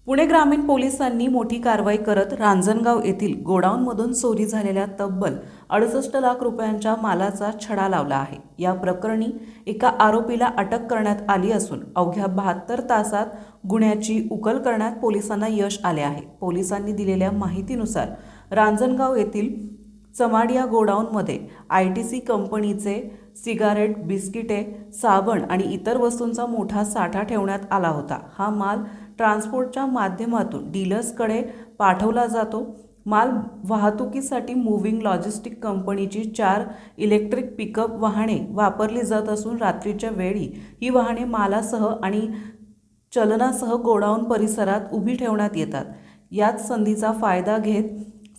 पुणे ग्रामीण पोलिसांनी मोठी कारवाई करत रांजणगाव येथील गोडाऊनमधून चोरी झालेल्या तब्बल 68 लाख रुपयांच्या मालाचा छडा लावला आहे। या प्रकरणी एका आरोपीला अटक करण्यात आली असून अवघ्या 72 तासात गुन्ह्याची उकल करण्यात पोलिसांना यश आले आहे। पोलिसांनी दिलेल्या माहितीनुसार रांजणगाव येथील चमाडिया गोडाऊनमध्ये आयटीसी कंपनीचे सिगारेट, बिस्किटे, साबण आणि इतर वस्तूंचा मोठा साठा ठेवण्यात आला होता। हा माल ट्रान्सपोर्टच्या माध्यमातून डीलर्सकडे पाठवला जातो। माल वाहतुकीसाठी मूव्हिंग लॉजिस्टिक कंपनीची 4 इलेक्ट्रिक पिकअप वाहने वापरली जात असून रात्रीच्या वेळी ही वाहने मालासह आणि चलनासह गोडाऊन परिसरात उभी ठेवण्यात येतात। याच संधीचा फायदा घेत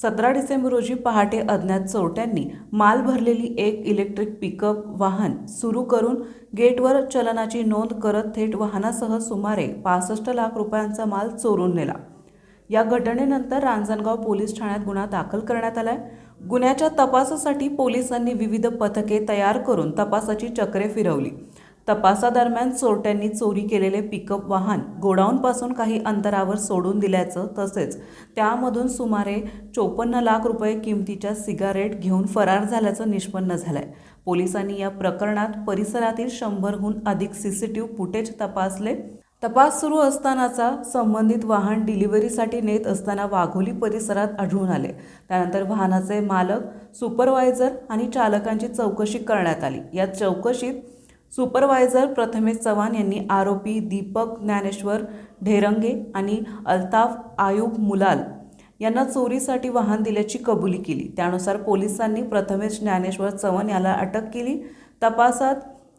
17 डिसेंबर रोजी पहाटे अज्ञात चोरट्यांनी माल भरलेली एक इलेक्ट्रिक पिकअप वाहन सुरू करून गेटवर चलनाची नोंद करत थेट वाहनासह सुमारे 65 लाख रुपयांचा माल चोरून नेला। या घटनेनंतर रांजणगाव पोलीस ठाण्यात गुन्हा दाखल करण्यात आलाय। गुन्ह्याच्या तपासासाठी पोलिसांनी विविध पथके तयार करून तपासाची चक्रे फिरवली। तपासादरम्यान चोरट्यांनी चोरी केलेले पिकअप वाहन गोडाऊनपासून काही अंतरावर सोडून दिल्याचं तसेच त्यामधून सुमारे 54 लाख रुपये किमतीच्या सिगारेट घेऊन फरार झाल्याचं निष्पन्न झालंय। पोलिसांनी या प्रकरणात परिसरातील 100हून अधिक सीसीटीव्ही फुटेज तपासले। तपास सुरू असतानाचा संबंधित वाहन डिलिव्हरीसाठी नेत असताना वाघोली परिसरात आढळून आले। त्यानंतर वाहनाचे मालक, सुपरवायझर आणि चालकांची चौकशी करण्यात आली। या चौकशीत सुपरवायझर प्रथमेश चव्हाण यांनी आरोपी दीपक ज्ञानेश्वर ढेरंगे आणि अल्ताफ आयुब मुलाल यांना चोरीसाठी वाहन दिल्याची कबुली केली। त्यानुसार पोलिसांनी प्रथमेश ज्ञानेश्वर चव्हाण याला अटक केली। तपासात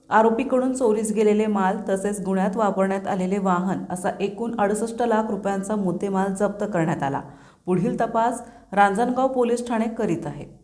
आरोपीकडून चोरीस गेलेले माल तसेच गुन्ह्यात वापरण्यात आलेले वाहन असा एकूण 68 लाख रुपयांचा मुद्देमाल जप्त करण्यात आला। पुढील तपास रांजणगाव पोलीस ठाणे करीत आहे।